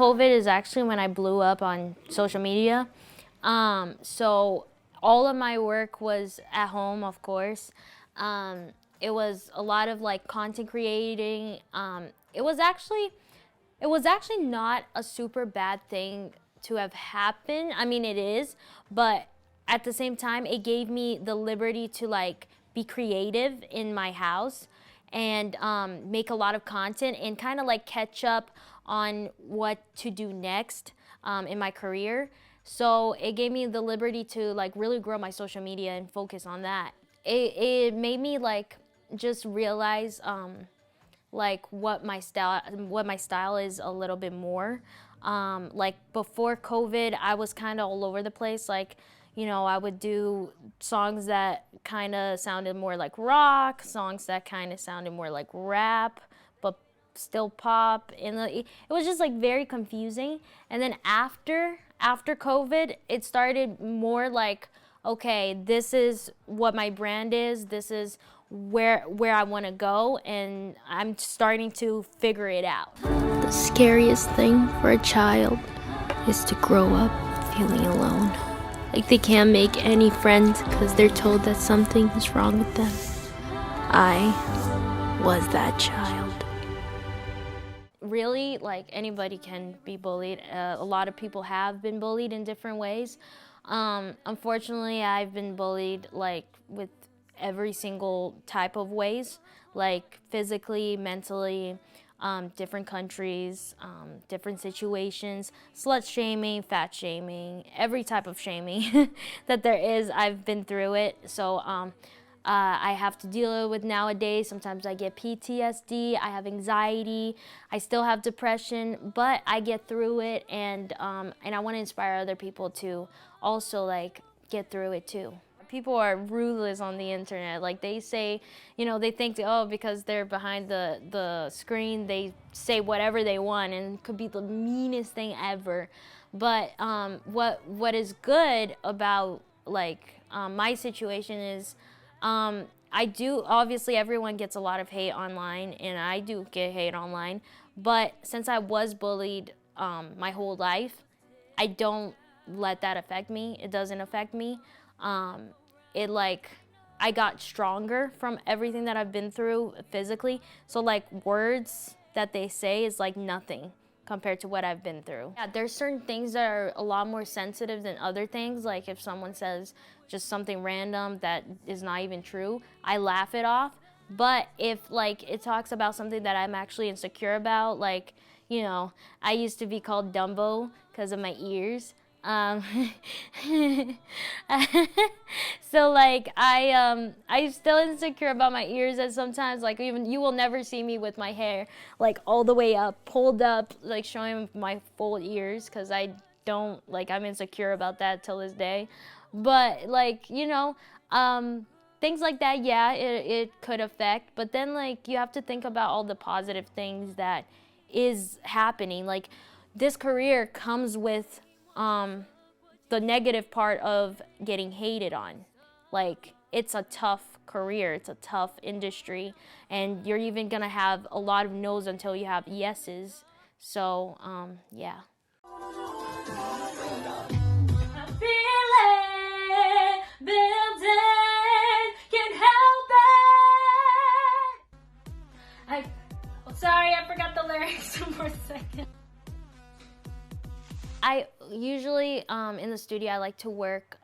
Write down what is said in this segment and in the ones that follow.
COVID is actually when I blew up on social media. So all of my work was at home, of course. Um, it was a lot of like content creating. It was actually not a super bad thing to have happened. I mean, it is, but at the same time, it gave me the liberty to like be creative in my house and make a lot of content and kind of like catch up on what to do next in my career. So it gave me the liberty to like really grow my social media and focus on that. It made me like just realize like what my style is a little bit more. Like before COVID, I was kind of all over the place. Like, you know, I would do songs that kind of sounded more like rock, songs that kind of sounded more like rap, but still pop. And it was just like very confusing. And then after COVID, it started more like, okay, this is what my brand is. This is where I want to go, and I'm starting to figure it out. The scariest thing for a child is to grow up feeling alone. Like they can't make any friends because they're told that something is wrong with them. I was that child. Really, like anybody can be bullied. A lot of people have been bullied in different ways. Unfortunately, I've been bullied like with every single type of ways, like physically, mentally, different countries, different situations, slut shaming, fat shaming, every type of shaming that there is. I've been through it. So I have to deal with nowadays. Sometimes I get PTSD, I have anxiety, I still have depression, but I get through it, and I want to inspire other people to also like get through it too. People are ruthless on the internet. Like they say, you know, they think, oh, because they're behind the screen, they say whatever they want, and it could be the meanest thing ever. But what is good about like my situation is I do, obviously everyone gets a lot of hate online, and I do get hate online, but since I was bullied my whole life, I don't let that affect me. It doesn't affect me. It like, I got stronger from everything that I've been through physically. So like words that they say is like nothing compared to what I've been through. Yeah, there's certain things that are a lot more sensitive than other things. Like if someone says just something random that is not even true, I laugh it off. But if like it talks about something that I'm actually insecure about, like, you know, I used to be called Dumbo because of my ears. So like I'm still insecure about my ears, and sometimes like even you will never see me with my hair like all the way up, pulled up, like showing my full ears, because I don't like, I'm insecure about that till this day. But like, you know, things like that, yeah, it could affect, but then like you have to think about all the positive things that is happening. Like this career comes with the negative part of getting hated on. Like it's a tough career, it's a tough industry, and you're even gonna have a lot of no's until you have yeses. So yeah. Sorry, I forgot the lyrics for a second. I usually, in the studio, I like to work,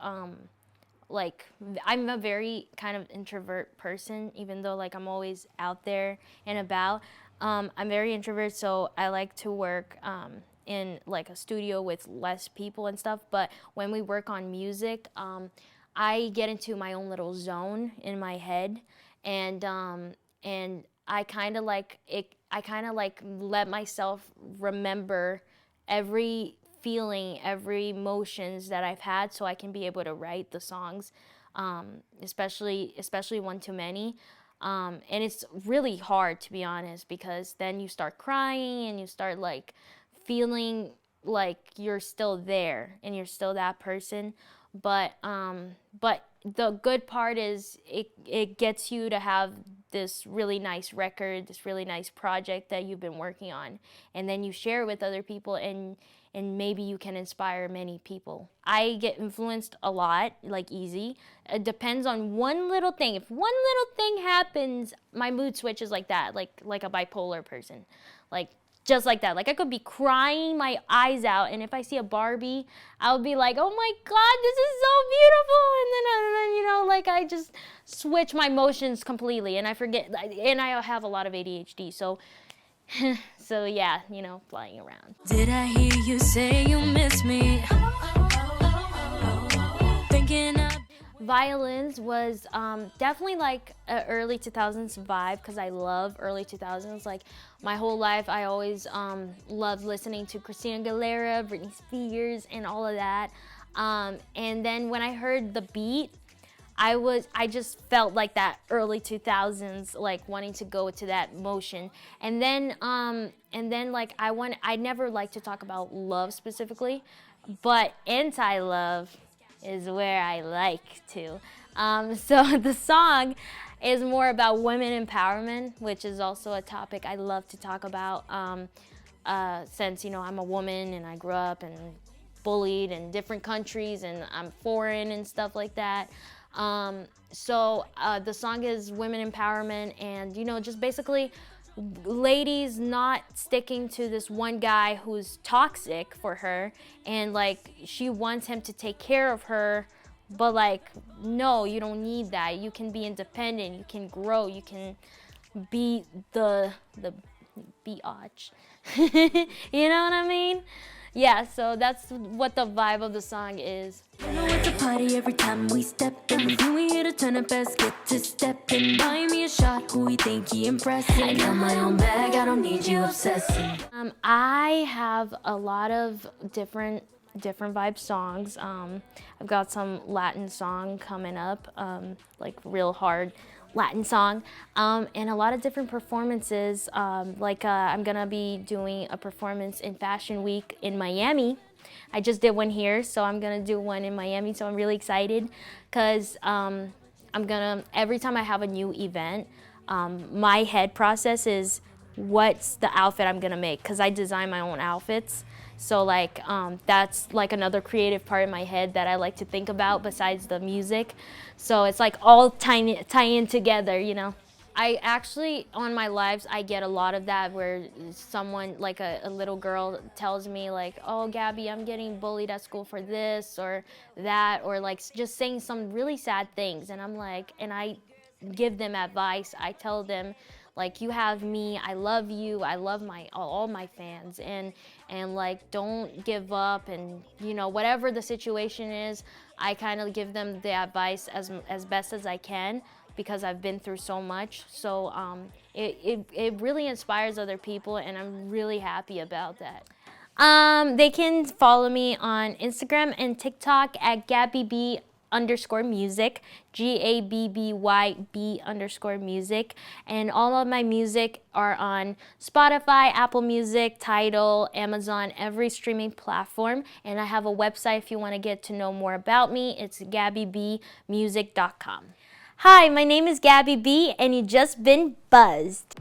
like, I'm a very kind of introvert person, even though, like, I'm always out there and about. I'm very introvert, so I like to work in, like, a studio with less people and stuff. But when we work on music, I get into my own little zone in my head, and I kind of like it. I kind of like let myself remember every feeling, every emotions that I've had, so I can be able to write the songs, especially One Too Many. And it's really hard, to be honest, because then you start crying and you start like feeling like you're still there and you're still that person. But the good part is it gets you to have this really nice record, this really nice project that you've been working on, and then you share it with other people, and maybe you can inspire many people. I get influenced a lot, like easy. It depends on one little thing. If one little thing happens, my mood switches like that, like a bipolar person. Like just like that. Like I could be crying my eyes out, and if I see a Barbie, I'll be like, "Oh my God, this is so beautiful!" And then like I just switch my emotions completely, and I forget. And I have a lot of ADHD, so so yeah, flying around. Did I hear you say you miss me? Thinking of Violins was definitely like an early 2000s vibe, because I love early 2000s. Like my whole life I always loved listening to Christina Aguilera, Britney Spears, and all of that. And then when I heard the beat, I just felt like that early 2000s, like wanting to go to that motion. And then like I never like to talk about love specifically, but anti-love is where I like to. So the song is more about women empowerment, which is also a topic I love to talk about, since I'm a woman and I grew up and bullied in different countries and I'm foreign and stuff like that. So the song is women empowerment, and just basically ladies not sticking to this one guy who's toxic for her, and like she wants him to take care of her, but like no, you don't need that. You can be independent, you can grow, you can be the biatch. You know what I mean? Yeah, so that's what the vibe of the song is. You know it's a party every time we step in. With you we here to turn up best, get to step in. Buy me a shot, who we think he impressing. I got my own bag, I don't need you obsessing. I have a lot of different vibe songs. I've got some Latin song coming up, like real hard Latin song, and a lot of different performances. I'm gonna be doing a performance in Fashion Week in Miami. I just did one here, so I'm gonna do one in Miami. So I'm really excited, because every time I have a new event, my head process is what's the outfit I'm gonna make, because I design my own outfits. So like that's like another creative part in my head that I like to think about besides the music. So it's like all tie in together. I actually, on my lives, I get a lot of that, where someone, like a little girl, tells me like, "Oh, Gabby, I'm getting bullied at school for this or that," or like just saying some really sad things, and I'm like, and I give them advice. I tell them, like, you have me, I love you, I love all my fans, and like, don't give up, and whatever the situation is, I kind of give them the advice as best as I can, because I've been through so much. So it really inspires other people, and I'm really happy about that. They can follow me on Instagram and TikTok at Gabby B _music, GABBYB _music, and all of my music are on Spotify, Apple Music, Tidal, Amazon, every streaming platform. And I have a website if you want to get to know more about me. It's GabbyBmusic.com. Hi, my name is Gabby B, and you just been buzzed.